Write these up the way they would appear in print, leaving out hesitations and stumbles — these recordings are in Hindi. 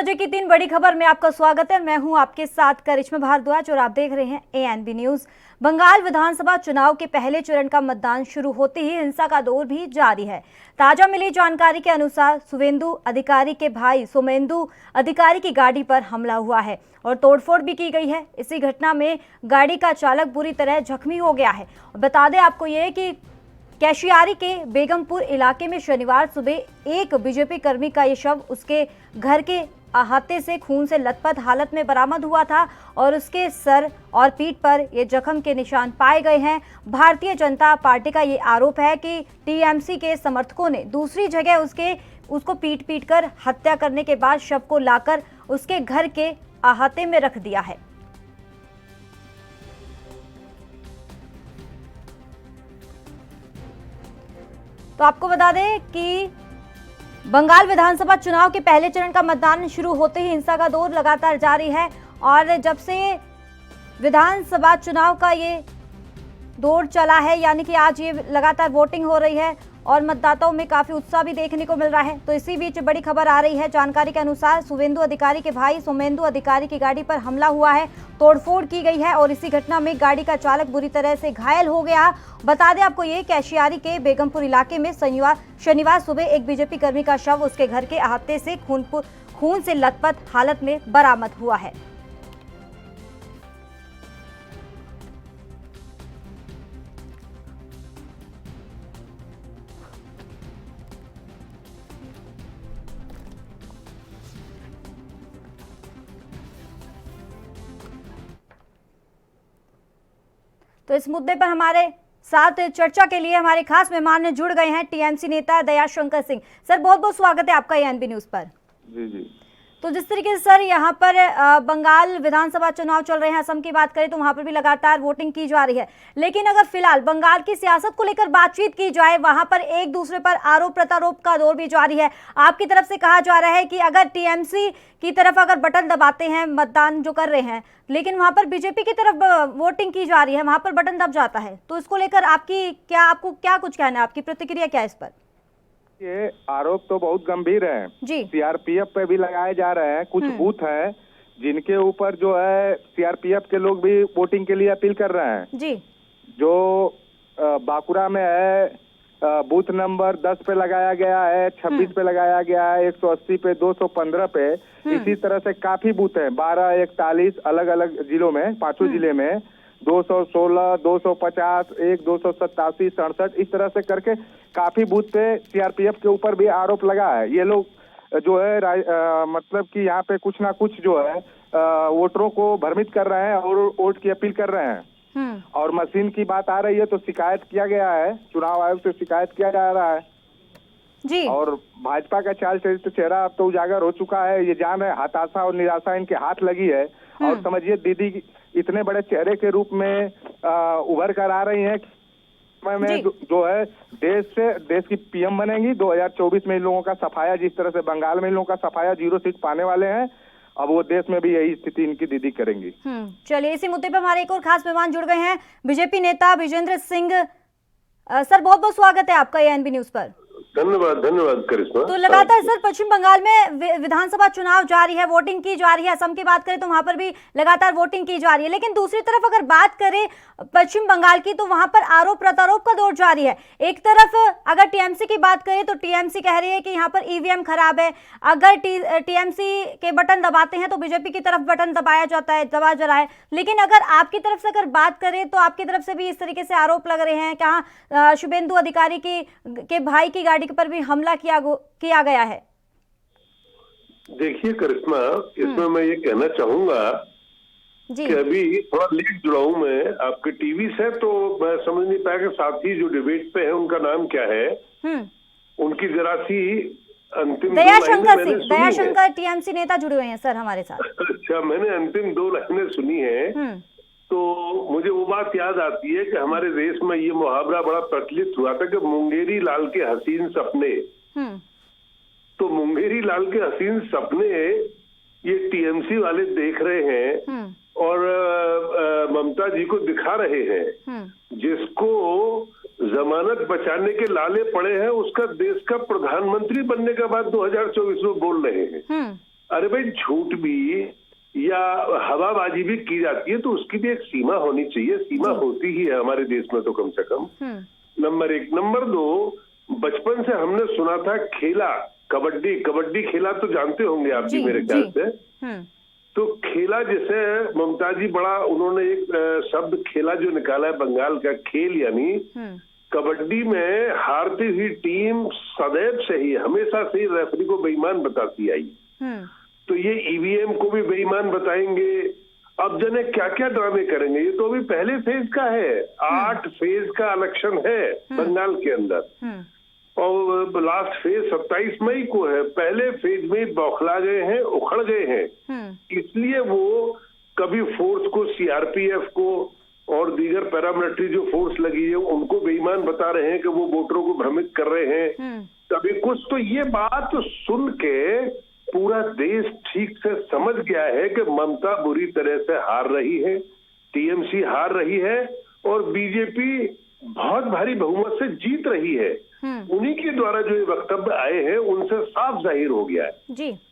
बजे की 3 बड़ी खबर में आपका स्वागत है। मैं हूं आपके साथ करिश्मा भारद्वाज और आप देख रहे हैं एएनबी न्यूज। बंगाल विधानसभा चुनाव के पहले चरण का मतदान शुरू होते ही हिंसा का दौर भी जारी है। ताजा मिली जानकारी के अनुसार शुभेंदु अधिकारी के भाई सोमेंदु अधिकारी की गाड़ी पर हमला हुआ है और तोड़फोड़ भी की गई है। इसी घटना में गाड़ी का चालक बुरी तरह जख्मी हो गया है। बता दें आपको ये कि कैशियारी के बेगमपुर इलाके में शनिवार सुबह एक बीजेपी कर्मी का ये शव उसके घर के अहाते से खून से लथपथ हालत में बरामद हुआ था और उसके सर और पीठ पर ये जख्म के निशान पाए गए हैं। भारतीय जनता पार्टी का ये आरोप है कि टीएमसी के समर्थकों ने दूसरी जगह उसको पीट कर हत्या करने के बाद शव को लाकर उसके घर के अहाते में रख दिया है। तो आपको बता दें कि बंगाल विधानसभा चुनाव के पहले चरण का मतदान शुरू होते ही हिंसा का दौर लगातार जारी है और जब से विधानसभा चुनाव का ये दौर चला है, यानी कि आज ये लगातार वोटिंग हो रही है और मतदाताओं में काफी उत्साह भी देखने को मिल रहा है। तो इसी बीच बड़ी खबर आ रही है। जानकारी के अनुसार शुभेंदु अधिकारी के भाई सोमेंदु अधिकारी की गाड़ी पर हमला हुआ है, तोड़फोड़ की गई है और इसी घटना में गाड़ी का चालक बुरी तरह से घायल हो गया। बता दें आपको ये कैशियारी के बेगमपुर इलाके में शनिवार सुबह एक बीजेपी कर्मी का शव उसके घर के अहाते से खून से लथपथ हालत में बरामद हुआ है। तो इस मुद्दे पर हमारे साथ चर्चा के लिए हमारे खास मेहमान जुड़ गए हैं टीएमसी नेता दयाशंकर सिंह। सर बहुत बहुत स्वागत है आपका एएनबी न्यूज पर। जी। तो जिस तरीके से सर यहाँ पर बंगाल विधानसभा चुनाव चल रहे हैं, असम की बात करें तो वहां पर भी लगातार वोटिंग की जा रही है, लेकिन अगर फिलहाल बंगाल की सियासत को लेकर बातचीत की जाए, वहां पर एक दूसरे पर आरोप प्रत्यारोप का दौर भी जारी है। आपकी तरफ से कहा जा रहा है कि अगर टीएमसी की तरफ अगर बटन दबाते हैं, मतदान जो कर रहे हैं, लेकिन वहां पर बीजेपी की तरफ वोटिंग की जा रही है, वहां पर बटन दब जाता है, तो इसको लेकर आपको क्या कुछ कहना है, आपकी प्रतिक्रिया क्या है इस पर? ये आरोप तो बहुत गंभीर है जी। सीआरपीएफ पे भी लगाए जा रहे हैं। कुछ बूथ हैं जिनके ऊपर जो है सीआरपीएफ के लोग भी वोटिंग के लिए अपील कर रहे हैं जी। जो बांकुड़ा में है, बूथ नंबर 10 पे लगाया गया है, 26 पे लगाया गया है, 180 पे, 215 पे। इसी तरह से काफी बूथ हैं, 12, 41 अलग अलग जिलों में, 5 जिले में 216, 250, 287, 67 इस तरह से करके काफी बूथ पे सीआरपीएफ के ऊपर भी आरोप लगा है। ये लोग जो है मतलब कि यहाँ पे कुछ ना कुछ जो है वोटरों को भ्रमित कर रहे हैं और वोट की अपील कर रहे हैं। और मशीन की बात आ रही है तो शिकायत किया गया है, चुनाव आयोग से शिकायत किया जा रहा है जी। और भाजपा का चाल चरित्र चेहरा अब तो उजागर हो चुका है। ये जान है हताशा और निराशा इनके हाथ लगी है और समझिए दीदी इतने बड़े चेहरे के रूप में उभर कर आ रही हैं में जो है देश की पीएम बनेंगी। 2024 में इन लोगों का सफाया, जिस तरह से बंगाल में इन लोगों का सफाया 0 सीट पाने वाले हैं, अब वो देश में भी यही स्थिति इनकी दीदी करेंगी। चलिए इसी मुद्दे पर हमारे एक और खास मेहमान जुड़ गए हैं, बीजेपी नेता विजेंद्र सिंह। सर बहुत बहुत स्वागत है आपका एएनबी न्यूज पर। धन्यवाद करिश्मा। तो लगातार सर पश्चिम बंगाल में विधानसभा चुनाव जारी है, वोटिंग की जा रही है। असम की बात करें तो वहां पर भी लगातार वोटिंग की जा रही है, लेकिन दूसरी तरफ अगर बात करें पश्चिम बंगाल की तो वहां पर आरोप प्रत्यारोप का दौर जारी है। एक तरफ अगर टीएमसी की बात करें तो टीएमसी कह रही है कि यहाँ पर ईवीएम खराब है, अगर टीएमसी के बटन दबाते हैं तो बीजेपी की तरफ बटन दबाया जाता है, दबा जा रहा है। लेकिन अगर आपकी तरफ से अगर बात करें तो आपकी तरफ से भी इस तरीके से आरोप लग रहे हैं, कहाँ शुभेंदु अधिकारी के भाई की गाड़ी पर भी हमला किया गया है। देखिए करिश्मा, इसमें मैं ये कहना चाहूंगा कि अभी थोड़ा लेट जुड़ा हूं मैं आपके टीवी से, तो मैं समझ नहीं पाया कि साथी जो डिबेट पे है उनका नाम क्या है। उनकी जरा सी अंतिम दयाशंकर टीएमसी नेता जुड़े हुए हैं सर हमारे साथ। अच्छा, मैंने अंतिम 2 लाइनें सुनी है तो मुझे वो बात याद आती है कि हमारे देश में ये मुहावरा बड़ा प्रचलित हुआ था कि मुंगेरी लाल के हसीन सपने। तो मुंगेरी लाल के हसीन सपने ये टीएमसी वाले देख रहे हैं और ममता जी को दिखा रहे हैं। जिसको जमानत बचाने के लाले पड़े हैं उसका देश का प्रधानमंत्री बनने के बाद 2024 में बोल रहे हैं। अरे भाई, झूठ भी या हवाबाजी भी की जाती है तो उसकी भी एक सीमा होनी चाहिए। सीमा होती ही है हमारे देश में तो कम से कम। नंबर 1। नंबर 2, बचपन से हमने सुना था खेला कबड्डी। कबड्डी खेला तो जानते होंगे आप भी मेरे ख्याल से। तो खेला जैसे ममता जी बड़ा उन्होंने एक शब्द खेला जो निकाला है बंगाल का, खेल यानी कबड्डी में हारती हुई टीम सदैव से ही, हमेशा से ही रेफरी को बेईमान बताती आई। तो ये ईवीएम को भी बेईमान बताएंगे। अब जने क्या क्या ड्रामे करेंगे। ये तो अभी पहले फेज का है। 8 फेज का इलेक्शन है बंगाल के अंदर और लास्ट फेज 27 मई को है। पहले फेज में बौखला गए हैं, उखड़ गए हैं। इसलिए वो कभी फोर्स को, सीआरपीएफ को और दीगर पैरामिलिट्री जो फोर्स लगी है उनको बेईमान बता रहे हैं कि वो वोटरों को भ्रमित कर रहे हैं। कभी कुछ तो ये बात सुन के पूरा देश ठीक से समझ गया है कि ममता बुरी तरह से हार रही है, टीएमसी हार रही है और बीजेपी बहुत भारी बहुमत से जीत रही है। उन्हीं के द्वारा जो ये वक्तव्य आए हैं उनसे साफ जाहिर हो गया है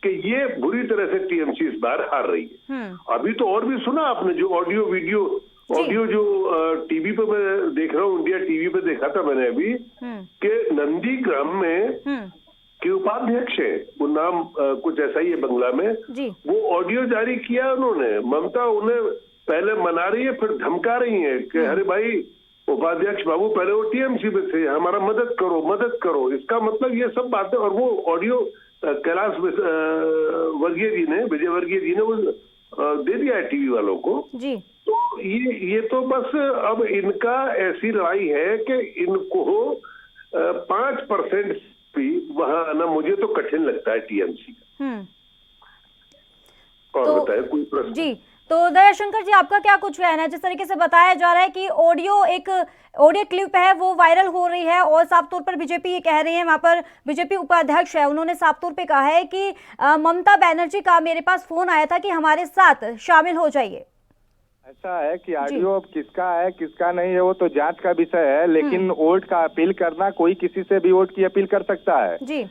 कि ये बुरी तरह से टीएमसी इस बार हार रही है। अभी तो और भी सुना आपने जो ऑडियो जो टीवी पे मैं देख रहा हूँ, इंडिया टीवी पे देखा था मैंने अभी कि नंदीग्राम में के उपाध्यक्ष है, वो नाम कुछ ऐसा ही है बंगला में, वो ऑडियो जारी किया उन्होंने। ममता उन्हें पहले मना रही है फिर धमका रही है कि अरे भाई उपाध्यक्ष बाबू, पहले वो टीएमसी में थे, हमारा मदद करो। इसका मतलब ये सब बातें। और वो ऑडियो कैलाश विजय वर्गीय जी ने वो दे दिया है टीवी वालों को जी। तो ये तो बस अब इनका ऐसी लड़ाई है कि इनको 5% भी वहां आना मुझे तो कठिन लगता है टीएमसी का। और बताए कोई प्रश्न जी। तो दयाशंकर जी, आपका क्या कुछ कहना है? जिस तरीके से बताया जा रहा है कि ऑडियो क्लिप है वो वायरल हो रही है और साफ तौर पर बीजेपी ये कह रही है, वहां पर बीजेपी उपाध्यक्ष है, उन्होंने साफ तौर पे कहा है कि ममता बनर्जी का मेरे पास फोन आया था कि हमारे साथ शामिल हो जाइए। ऐसा है कि ऑडियो अब किसका है किसका नहीं है वो तो जांच का विषय है, लेकिन वोट का अपील करना, कोई किसी से भी वोट की अपील कर सकता है जी।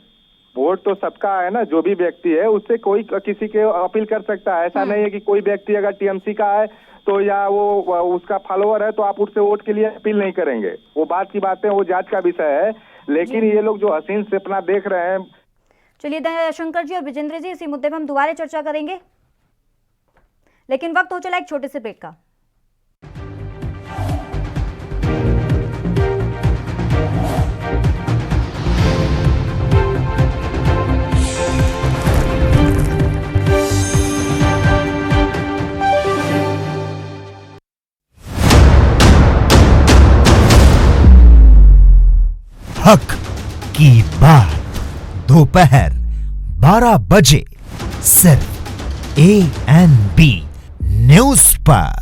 वोट तो सबका है ना, जो भी व्यक्ति है उससे कोई किसी के अपील कर सकता है। ऐसा नहीं है कि कोई व्यक्ति अगर टीएमसी का है तो या वो उसका फॉलोअर है तो आप उससे वोट के लिए अपील नहीं करेंगे। वो बात की बातें, वो जांच का विषय है। लेकिन ये लोग जो हसीन से अपना देख रहे हैं। चलिए दयाशंकर जी और विजेंद्र जी, इसी मुद्दे पर हम दोबारा चर्चा करेंगे, लेकिन वक्त हो चला एक छोटे से ब्रेक का। हक की बात दोपहर 12 बजे सिर्फ ANB न्यूज़ पर।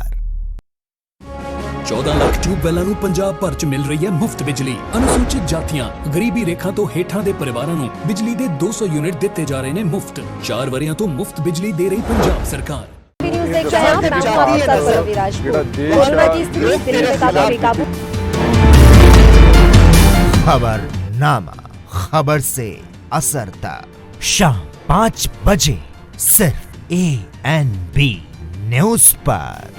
14 ਲੱਖ ਟਿਊਬਵੈਲਾਂ ਨੂੰ ਪੰਜਾਬ ਭਰ ਚ ਮਿਲ ਰਹੀ ਹੈ ਮੁਫਤ ਬਿਜਲੀ। ਅਨੁਸੂਚਿਤ ਜਾਤੀਆਂ, ਗਰੀਬੀ ਰੇਖਾ ਤੋਂ ਹੇਠਾਂ ਦੇ ਪਰਿਵਾਰਾਂ ਨੂੰ ਬਿਜਲੀ ਦੇ 200 ਯੂਨਿਟ ਦਿੱਤੇ ਜਾ ਰਹੇ ਨੇ ਮੁਫਤ। 4 ਵਰਿਆਂ ਤੋਂ ਮੁਫਤ ਬਿਜਲੀ ਦੇ ਰਹੀ ਪੰਜਾਬ ਸਰਕਾਰ। खबरनामा, खबर से असर तक, शाम 5 बजे सिर्फ ANB न्यूज़ पर।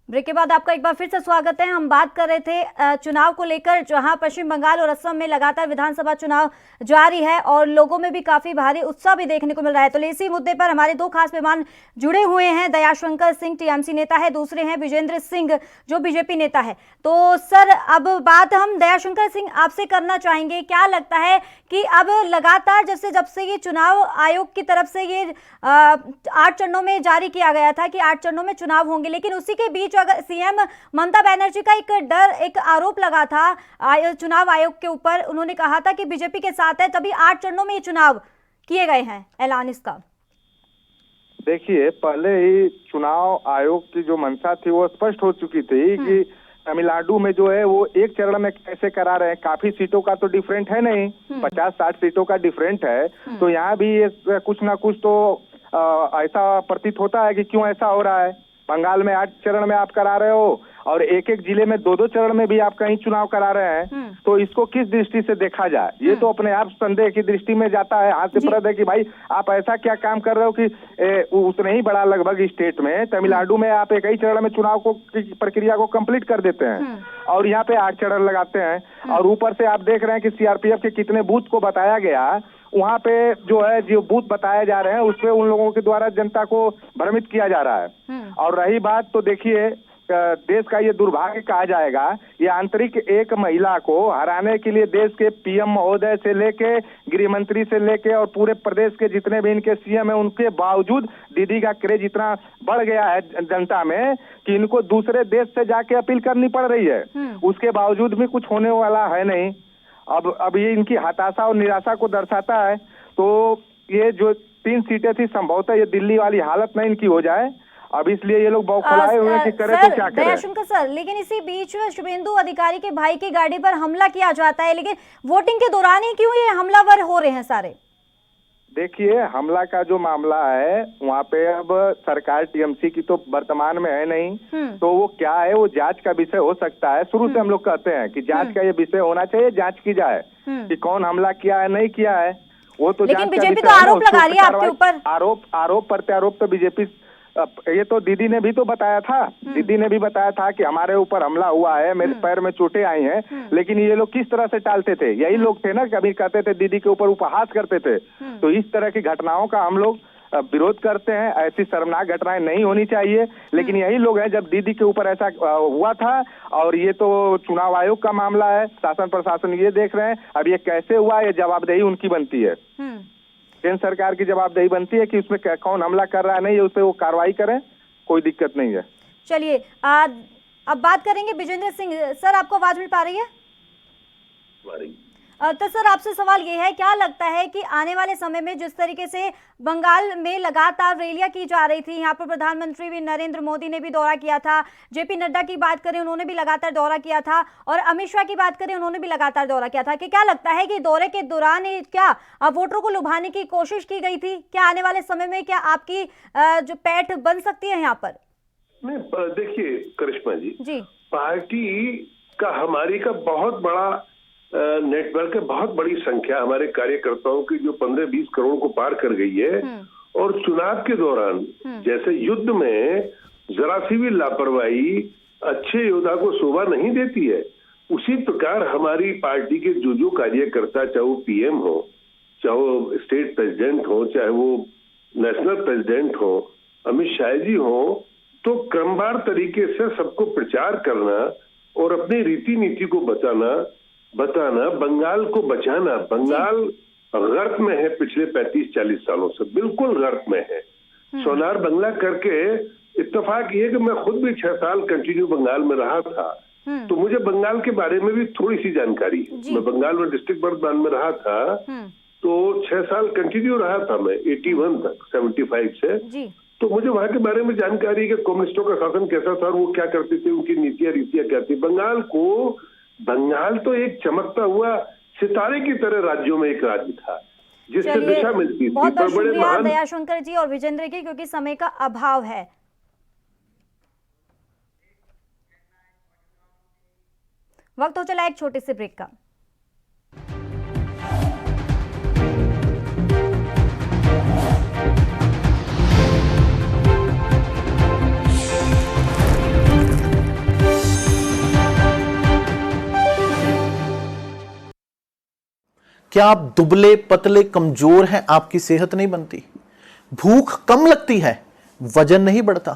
ब्रेक के बाद आपका एक बार फिर से स्वागत है। हम बात कर रहे थे चुनाव को लेकर, जहां पश्चिम बंगाल और असम में लगातार विधानसभा चुनाव जारी है और लोगों में भी काफी भारी उत्साह भी देखने को मिल रहा है। तो इसी मुद्दे पर हमारे दो खास मेहमान जुड़े हुए हैं। दयाशंकर सिंह टीएमसी नेता है, दूसरे हैं विजेंद्र सिंह जो बीजेपी नेता है। तो सर, अब बात हम दयाशंकर सिंह आपसे करना चाहेंगे। क्या लगता है कि अब लगातार जब से ये चुनाव आयोग की तरफ से ये 8 चरणों में जारी किया गया था कि 8 चरणों में चुनाव होंगे, लेकिन उसी के बीच अगर सीएम ममता बनर्जी का एक आरोप लगा था चुनाव आयोग के ऊपर, उन्होंने कहा था कि बीजेपी के साथ है, तभी 8 चरणों में ये चुनाव किए गए हैं, ऐलान इसका। देखिए, पहले ही चुनाव आयोग की जो मंशा थी वो स्पष्ट हो चुकी थी कि तमिलनाडु में जो है वो एक चरण में कैसे करा रहे हैं, काफी सीटों का तो डिफरेंट है नहीं, 50-60 सीटों का डिफरेंट है। तो यहाँ भी ये कुछ ना कुछ तो ऐसा प्रतीत होता है कि क्यों ऐसा हो रहा है। बंगाल में 8 चरण में आप करा रहे हो और एक एक जिले में 2-2 चरण में भी आप कहीं चुनाव करा रहे हैं, तो इसको किस दृष्टि से देखा जाए? ये तो अपने आप संदेह की दृष्टि में जाता है, हास्यास्पद है कि भाई आप ऐसा क्या काम कर रहे हो कि उतने ही बड़ा लगभग स्टेट में तमिलनाडु में आप एक ही चरण में चुनाव को प्रक्रिया को कंप्लीट कर देते हैं और यहाँ पे 8 चरण लगाते हैं। और ऊपर से आप देख रहे हैं कि सीआरपीएफ के कितने बूथ को बताया गया, वहाँ पे जो है जो बूथ बताए जा रहे हैं उस पे उन लोगों के द्वारा जनता को भ्रमित किया जा रहा है। और रही बात तो देखिए, देश का ये दुर्भाग्य कहा जाएगा, ये आंतरिक एक महिला को हराने के लिए देश के पीएम महोदय से लेके गृह मंत्री से लेके और पूरे प्रदेश के जितने भी इनके सीएम है, उनके बावजूद दीदी का क्रेज इतना बढ़ गया है जनता में कि इनको दूसरे देश से जाके अपील करनी पड़ रही है। उसके बावजूद भी कुछ होने वाला है नहीं। अब ये इनकी हताशा और निराशा को दर्शाता है। तो ये जो 3 सीटें थी, संभवतः ये दिल्ली वाली हालत में इनकी हो जाए। अब इसलिए ये लोग बौखलाए हुए कि करें तो क्या करें। दयाशंकर सर, लेकिन इसी बीच शुभेंदु अधिकारी के भाई की गाड़ी पर हमला किया जाता है, लेकिन वोटिंग के दौरान ही क्यों ये हमलावर हो रहे हैं सारे? देखिए, हमला का जो मामला है वहाँ पे अब सरकार टीएमसी की तो वर्तमान में है नहीं, तो वो क्या है, वो जांच का विषय हो सकता है। शुरू से हम लोग कहते हैं कि जांच का ये विषय होना चाहिए, जांच की जाए कि कौन हमला किया है नहीं किया है, वो तो लेकिन बीजेपी तो आरोप लगा रही है आपके ऊपर। आरोप प्रत्यारोप तो बीजेपी, ये तो दीदी ने भी तो बताया था, दीदी ने भी बताया था कि हमारे ऊपर हमला हुआ है, मेरे पैर में चोटें आई हैं, लेकिन ये लोग किस तरह से टालते थे? यही लोग थे ना, कभी कहते थे दीदी के ऊपर उपहास करते थे। तो इस तरह की घटनाओं का हम लोग विरोध करते हैं। ऐसी शर्मनाक घटनाएं नहीं होनी चाहिए, लेकिन यही लोग हैं, जब दीदी के ऊपर ऐसा हुआ था, और ये तो चुनाव आयोग का मामला है, शासन प्रशासन ये देख रहे हैं, अब ये कैसे हुआ, ये जवाबदेही उनकी बनती है। केंद्र सरकार की जवाबदेही बनती है कि उसमें कौन हमला कर रहा है, नहीं, उस पर वो कार्रवाई करें, कोई दिक्कत नहीं है। चलिए अब बात करेंगे विजेंद्र सिंह सर, आपको आवाज मिल पा रही है? तो सर आपसे सवाल ये है, क्या लगता है कि आने वाले समय में जिस तरीके से बंगाल में लगातार रैलियां की जा रही थी, यहाँ पर प्रधानमंत्री भी नरेंद्र मोदी ने भी दौरा किया था, जेपी नड्डा की बात करें उन्होंने भी लगातार दौरा किया था, और अमित शाह की बात करें उन्होंने भी लगातार दौरा किया था, कि क्या लगता है कि दौरे के दौरान क्या वोटरों को लुभाने की कोशिश की गई थी? क्या आने वाले समय में क्या आपकी जो पैठ बन सकती है यहाँ पर? नहीं, देखिए करिश्मा जी, पार्टी का हमारी का बहुत बड़ा नेटवर्क है, बहुत बड़ी संख्या हमारे कार्यकर्ताओं की जो 15-20 करोड़ को पार कर गई है। और चुनाव के दौरान जैसे युद्ध में जरा सी भी लापरवाही अच्छे योद्धा को शोभा नहीं देती है, उसी प्रकार हमारी पार्टी के जो कार्यकर्ता, चाहे वो पीएम हो, चाहे वो स्टेट प्रेसिडेंट हो, चाहे वो नेशनल प्रेसिडेंट हो, अमित शाह जी हो, तो क्रमवार तरीके से सबको प्रचार करना और अपनी रीति नीति को बताना, बंगाल को बचाना। बंगाल गर्क में है पिछले 35-40 सालों से, बिल्कुल गर्क में है। सोनार बंगला करके इत्तेफाक ये कि मैं खुद भी 6 साल कंटिन्यू बंगाल में रहा था, तो मुझे बंगाल के बारे में भी थोड़ी सी जानकारी है। मैं बंगाल में डिस्ट्रिक्ट बर्धमान में रहा था, तो 6 साल कंटिन्यू रहा था मैं 81 तक, 75 से। तो मुझे वहां के बारे में जानकारी है कि कम्युनिस्टों का शासन कैसा था, वो क्या करते थे, उनकी नीतियां रीतियां क्या थी। बंगाल तो एक चमकता हुआ सितारे की तरह राज्यों में एक राज्य था, जिससे दिशा मिलती थी। बहुत बहुत शुक्रिया दयाशंकर जी और विजेंद्र जी, क्योंकि समय का अभाव है। वक्त हो चला एक छोटे से ब्रेक का। क्या आप दुबले पतले कमजोर हैं, आपकी सेहत नहीं बनती, भूख कम लगती है, वजन नहीं बढ़ता?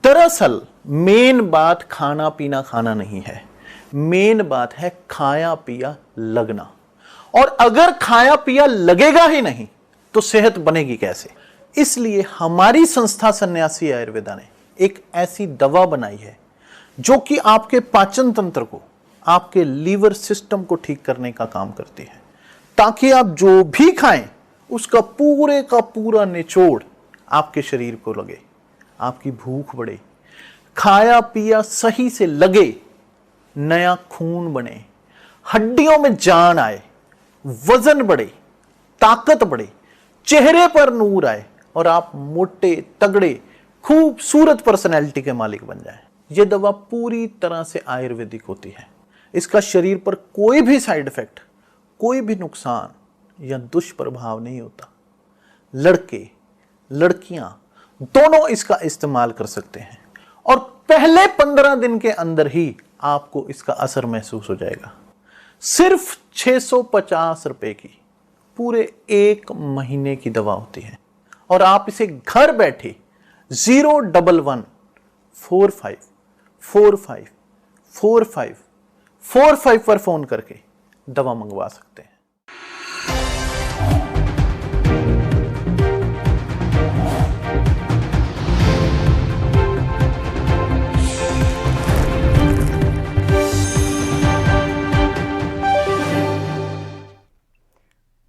दरअसल मेन बात खाना पीना खाना नहीं है, मेन बात है खाया पिया लगना। और अगर खाया पिया लगेगा ही नहीं तो सेहत बनेगी कैसे? इसलिए हमारी संस्था सन्यासी आयुर्वेदा ने एक ऐसी दवा बनाई है जो कि आपके पाचन तंत्र को, आपके लीवर सिस्टम को ठीक करने का काम करती है, ताकि आप जो भी खाएं उसका पूरे का पूरा निचोड़ आपके शरीर को लगे, आपकी भूख बढ़े, खाया पिया सही से लगे नया खून बने, हड्डियों में जान आए, वजन बढ़े, ताकत बढ़े, चेहरे पर नूर आए और आप मोटे तगड़े खूबसूरत पर्सनैलिटी के मालिक बन जाएं। यह दवा पूरी तरह से आयुर्वेदिक होती है। इसका शरीर पर कोई भी साइड इफेक्ट, कोई भी नुकसान या दुष्प्रभाव नहीं होता। लड़के लड़कियां दोनों इसका इस्तेमाल कर सकते हैं और पहले 15 दिन के अंदर ही आपको इसका असर महसूस हो जाएगा। सिर्फ 650 रुपए की पूरे 1 महीने की दवा होती है और आप इसे घर बैठे 01145454545 पर फोन करके दवा मंगवा सकते हैं।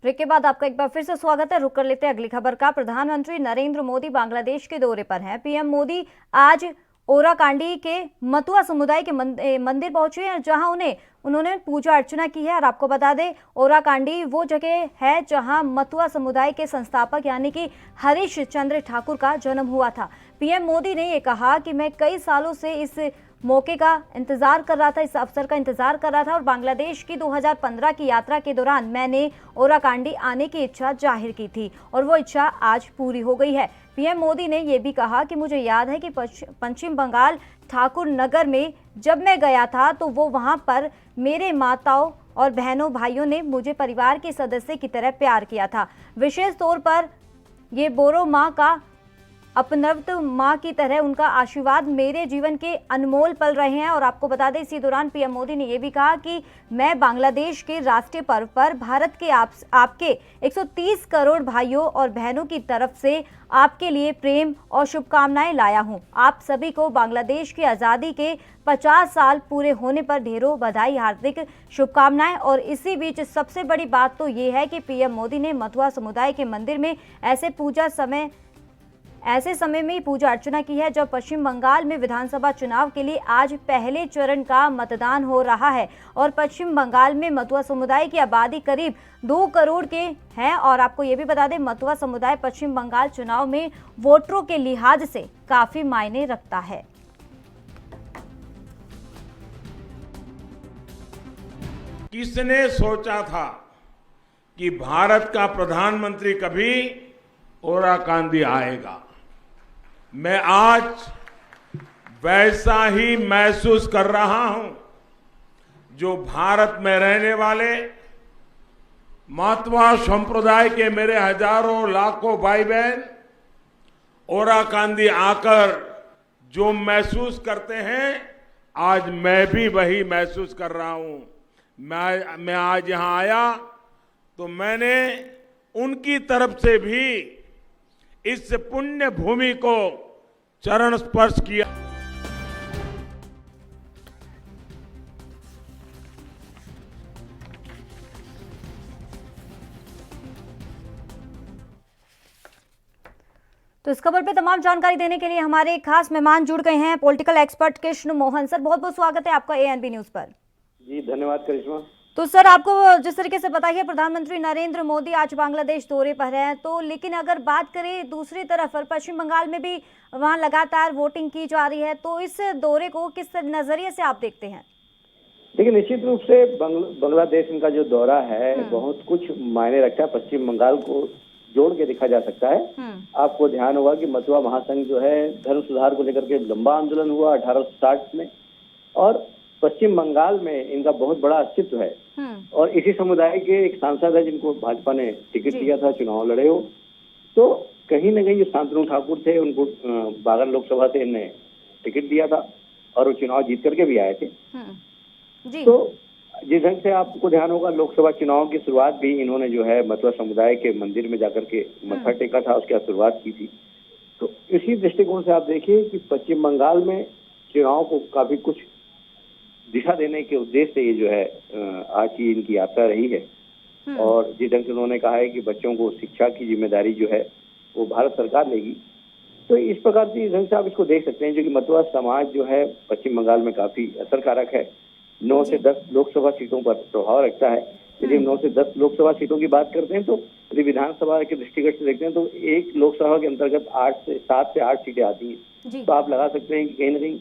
ब्रेक के बाद आपका एक बार फिर से स्वागत है। रुक कर लेते हैं अगली खबर का। प्रधानमंत्री नरेंद्र मोदी बांग्लादेश के दौरे पर हैं। पीएम मोदी आज ओराकांडी के मतुआ समुदाय के मंदिर पहुंचे हैं, जहां उन्होंने पूजा अर्चना की है। और आपको बता दें, ओराकांडी वो जगह है जहां मतुआ समुदाय के संस्थापक यानी कि हरीश चंद्र ठाकुर का जन्म हुआ था। पीएम मोदी ने ये कहा कि मैं कई सालों से इस मौके का इंतजार कर रहा था, इस अवसर का इंतजार कर रहा था और बांग्लादेश की 2015 की यात्रा के दौरान मैंने ओराकांडी आने की इच्छा जाहिर की थी और वो इच्छा आज पूरी हो गई है। पीएम मोदी ने यह भी कहा कि मुझे याद है कि पश्चिम बंगाल ठाकुर नगर में जब मैं गया था तो वो वहां पर मेरे माताओं और बहनों भाइयों ने मुझे परिवार के सदस्य की तरह प्यार किया था। विशेष तौर पर ये बोरो माँ का अपनव्त माँ की तरह उनका आशीर्वाद मेरे जीवन के अनमोल पल रहे हैं। और आपको बता दें, इसी दौरान पीएम मोदी ने यह भी कहा कि मैं बांग्लादेश के राष्ट्रीय पर्व पर भारत के आपके 130 करोड़ भाइयों और बहनों की तरफ से आपके लिए प्रेम और शुभकामनाएं लाया हूं। आप सभी को बांग्लादेश की आज़ादी के 50 साल पूरे होने पर ढेरों बधाई, हार्दिक शुभकामनाएं। और इसी बीच सबसे बड़ी बात तो ये है कि पीएम मोदी ने मतुआ समुदाय के मंदिर में ऐसे समय में पूजा अर्चना की है जब पश्चिम बंगाल में विधानसभा चुनाव के लिए आज पहले चरण का मतदान हो रहा है। और पश्चिम बंगाल में मतुआ समुदाय की आबादी करीब 2 करोड़ के हैं। और आपको ये भी बता दें, मतुआ समुदाय पश्चिम बंगाल चुनाव में वोटरों के लिहाज से काफी मायने रखता है। किसने सोचा था कि भारत का प्रधानमंत्री कभी ओराकांडी आएगा। मैं आज वैसा ही महसूस कर रहा हूं जो भारत में रहने वाले मतुआ संप्रदाय के मेरे हजारों लाखों भाई बहन ओराकांडी आकर जो महसूस करते हैं, आज मैं भी वही महसूस कर रहा हूं। मैं आज यहां आया तो मैंने उनकी तरफ से भी इस पुण्य भूमि को चरण स्पर्श किया। तो इस खबर पे तमाम जानकारी देने के लिए हमारे खास मेहमान जुड़ गए हैं, political expert Krishna Mohan sir. बहुत बहुत स्वागत है आपका एएनबी न्यूज पर। जी धन्यवाद करिश्मा। तो सर, आपको जिस तरीके से पता है प्रधानमंत्री नरेंद्र मोदी आज बांग्लादेश दौरे पर हैं, तो लेकिन अगर बात करें दूसरी तरफ पश्चिम बंगाल में भी वहां लगातार वोटिंग की जा रही है, तो इस दौरे को किस नजरिए से आप देखते हैं? देखिए, निश्चित रूप से बांग्लादेश इनका जो दौरा है बहुत कुछ मायने रखता है। पश्चिम बंगाल को जोड़ के देखा जा सकता है। आपको ध्यान होगा कि मतुआ महासंघ जो है धर्म सुधार को लेकर के लंबा आंदोलन हुआ 1860 में और पश्चिम बंगाल में इनका बहुत बड़ा अस्तित्व है। और इसी समुदाय के एक सांसद है जिनको भाजपा ने टिकट दिया था, चुनाव लड़े हो। तो कहीं न कहीं जो शांतनु ठाकुर थे उनको बागर लोकसभा से इन्हें टिकट दिया था और वो चुनाव जीत करके भी आए थे। तो जिस ढंग से आपको ध्यान होगा, लोकसभा चुनाव की शुरुआत भी इन्होंने जो है मतुआ समुदाय के मंदिर में जाकर के मत्था टेका था, उसकी शुरुआत की थी। तो इसी दृष्टिकोण से आप देखिए कि पश्चिम बंगाल में चुनाव को काफी कुछ दिशा देने के उद्देश्य से ये जो है आज की इनकी यात्रा रही है। और जिस ढंग से उन्होंने कहा है कि बच्चों को शिक्षा की जिम्मेदारी जो है वो भारत सरकार लेगी, तो इस प्रकार से ढंग से आप इसको देख सकते हैं। जो कि मतुआ समाज जो है पश्चिम बंगाल में काफी असरकारक है, 9 से 10 लोकसभा सीटों पर प्रभाव रखता है। यदि हम 9 से 10 लोकसभा सीटों की बात करते हैं तो यदि विधानसभा के दृष्टिगत से देखते हैं तो एक लोकसभा के अंतर्गत 7 से 8 सीटें आती हैं। जी। तो आप लगा सकते हैं कि कहीं ना कहीं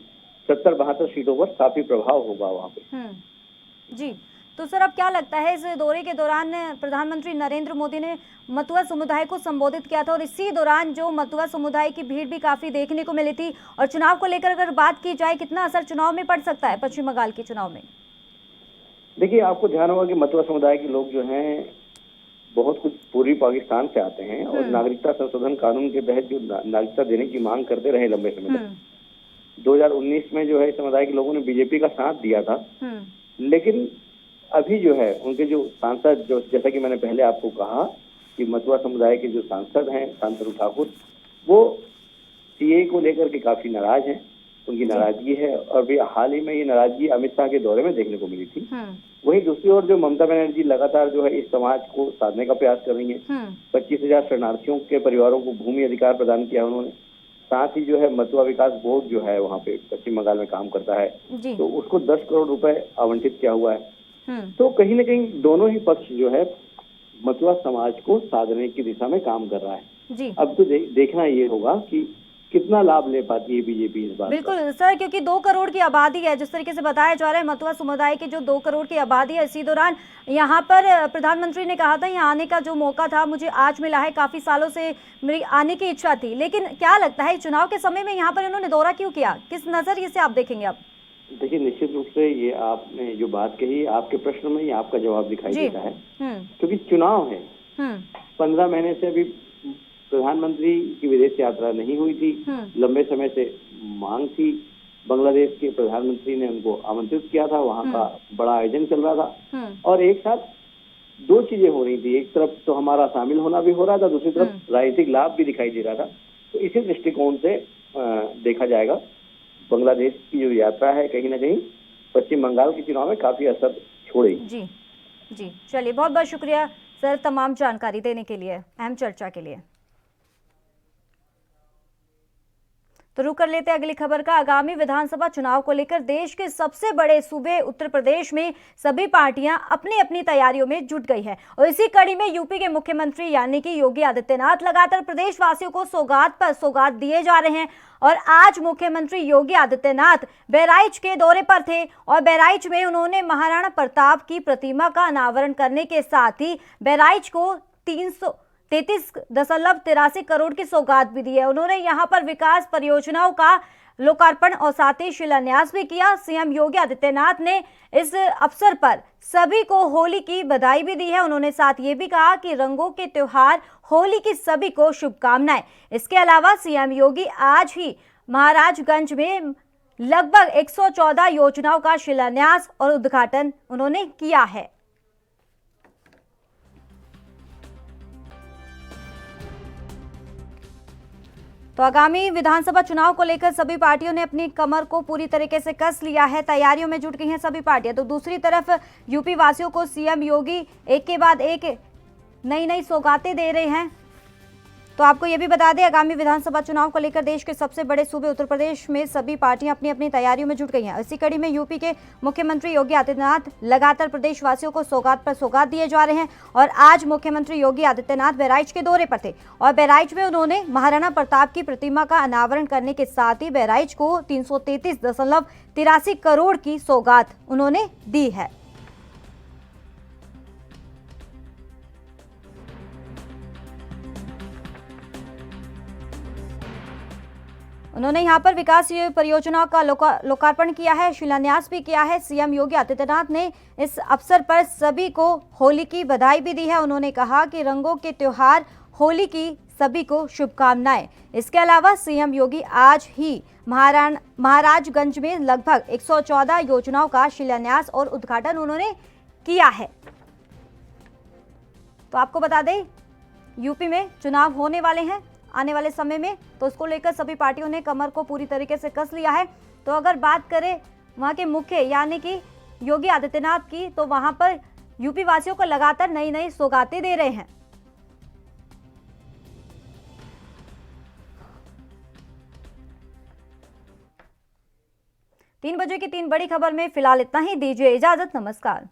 70-72 सीटों पर काफी प्रभाव होगा वहाँ पे। जी, तो सर अब क्या लगता है इस दौरे के दौरान प्रधानमंत्री नरेंद्र मोदी ने मतुआ समुदाय को संबोधित किया था और इसी दौरान जो मतुआ समुदाय की भीड़ भी काफी देखने को मिली थी, और चुनाव को लेकर अगर बात की जाए कितना असर चुनाव में पड़ सकता है पश्चिम बंगाल के चुनाव में? देखिए, आपको ध्यान होगा कि मतुआ समुदाय के लोग जो हैं बहुत कुछ पूर्वी पाकिस्तान से आते हैं और नागरिकता संशोधन कानून के तहत जो नागरिकता देने की मांग करते रहे लंबे समय तक। 2019 में जो है समुदाय के लोगों ने बीजेपी का साथ दिया था, लेकिन अभी जो है उनके जो सांसद, जो जैसा कि मैंने पहले आपको कहा कि मतुआ समुदाय के जो सांसद हैं शांतनु ठाकुर, वो सीए को लेकर के काफी नाराज हैं। उनकी नाराजगी है और भी हाल ही में ये नाराजगी अमित शाह के दौरे में देखने को मिली थी। वहीं दूसरी ओर जो ममता बनर्जी लगातार जो है इस समाज को साधने का प्रयास कर रही है। 25,000 शरणार्थियों के परिवारों को भूमि अधिकार प्रदान किया उन्होंने। साथ ही जो है मतुआ विकास बोर्ड जो है वहाँ पे पश्चिम बंगाल में काम करता है, तो उसको 10 करोड़ रुपए आवंटित किया हुआ है। तो कहीं न कहीं दोनों ही पक्ष जो है मतुआ समाज को साधने की दिशा में काम कर रहा है। अब तो देखना ये होगा कि कितना लाभ ले पाती है बीजेपी इस बात। बिल्कुल सर, क्योंकि 2 करोड़ की आबादी है, जिस तरीके से बताया जा रहा है मतुआ समुदाय की जो 2 करोड़ की आबादी है। इसी दौरान यहाँ पर प्रधानमंत्री ने कहा था यहाँ आने का जो मौका था मुझे आज मिला है, काफी सालों से मेरी आने की इच्छा थी। लेकिन क्या लगता है चुनाव के समय में यहाँ पर इन्होंने दौरा क्यों किया, किस नजरिए से आप देखेंगे? अब देखिए, निश्चित रूप से ये आपने जो बात कही, आपके प्रश्न में ही आपका जवाब दिखाई देता है, क्योंकि चुनाव है। 15 महीने से अभी प्रधानमंत्री की विदेश यात्रा नहीं हुई थी। लंबे समय से मांग थी, बांग्लादेश के प्रधानमंत्री ने उनको आमंत्रित किया था, वहाँ का बड़ा आयोजन चल रहा था और एक साथ 2 चीजें हो रही थी। एक तरफ तो हमारा शामिल होना भी हो रहा था, दूसरी तरफ राजनीतिक लाभ भी दिखाई दे रहा था। तो इसी दृष्टिकोण से देखा जाएगा बांग्लादेश की जो यात्रा है कहीं ना कहीं पश्चिम बंगाल के चुनाव में काफी असर छोड़ेगी। जी, चलिए बहुत बहुत शुक्रिया सर तमाम जानकारी देने के लिए, अहम चर्चा के लिए। तो रुक कर लेते हैं अगली खबर का। आगामी विधानसभा चुनाव को लेकर देश के सबसे बड़े सूबे उत्तर प्रदेश में सभी पार्टियां अपनी अपनी तैयारियों में जुट गई है और इसी कड़ी में यूपी के मुख्यमंत्री यानी कि योगी आदित्यनाथ लगातार प्रदेशवासियों को सौगात पर सौगात दिए जा रहे हैं। और आज मुख्यमंत्री योगी आदित्यनाथ बहराइच के दौरे पर थे और बहराइच में उन्होंने महाराणा प्रताप की प्रतिमा का अनावरण करने के साथ ही बहराइच को 33.83 करोड़ की सौगात भी दी है। उन्होंने यहां पर विकास परियोजनाओं का लोकार्पण और साथ ही शिलान्यास भी किया। सीएम योगी आदित्यनाथ ने इस अवसर पर सभी को होली की बधाई भी दी है। उन्होंने साथ ये भी कहा कि रंगों के त्योहार होली की सभी को शुभकामनाएं। इसके अलावा सीएम योगी आज ही महाराजगंज में लगभग 114 योजनाओं का शिलान्यास और उद्घाटन उन्होंने किया है। तो आगामी विधानसभा चुनाव को लेकर सभी पार्टियों ने अपनी कमर को पूरी तरीके से कस लिया है, तैयारियों में जुट गई हैं सभी पार्टियां। तो दूसरी तरफ यूपी वासियों को सीएम योगी एक के बाद एक नई नई सौगातें दे रहे हैं। तो आपको ये भी बता दें आगामी विधानसभा चुनाव को लेकर देश के सबसे बड़े सूबे उत्तर प्रदेश में सभी पार्टियां अपनी अपनी तैयारियों में जुट गई हैं। इसी कड़ी में यूपी के मुख्यमंत्री योगी आदित्यनाथ लगातार प्रदेशवासियों को सौगात पर सौगात दिए जा रहे हैं और आज मुख्यमंत्री योगी आदित्यनाथ बहराइच के दौरे पर थे और बहराइच में उन्होंने महाराणा प्रताप की प्रतिमा का अनावरण करने के साथ ही बहराइच को 333.83 करोड़ की सौगात उन्होंने दी है। उन्होंने यहां पर विकास परियोजनाओं का लोकार्पण किया है, शिलान्यास भी किया है। सीएम योगी आदित्यनाथ ने इस अवसर पर सभी को होली की बधाई भी दी है। उन्होंने कहा कि रंगों के त्योहार होली की सभी को शुभकामनाएं। इसके अलावा सीएम योगी आज ही महाराजगंज में लगभग 114 योजनाओं का शिलान्यास और उद्घाटन उन्होंने किया है। तो आपको बता दें यूपी में चुनाव होने वाले हैं आने वाले समय में, तो उसको लेकर सभी पार्टियों ने कमर को पूरी तरीके से कस लिया है। तो अगर बात करें वहां के मुख्य यानी कि योगी आदित्यनाथ की, तो वहां पर यूपी वासियों को लगातार नई नई सौगातें दे रहे हैं। 3 बजे की 3 बड़ी खबर में फिलहाल इतना ही। दीजिए इजाजत, नमस्कार।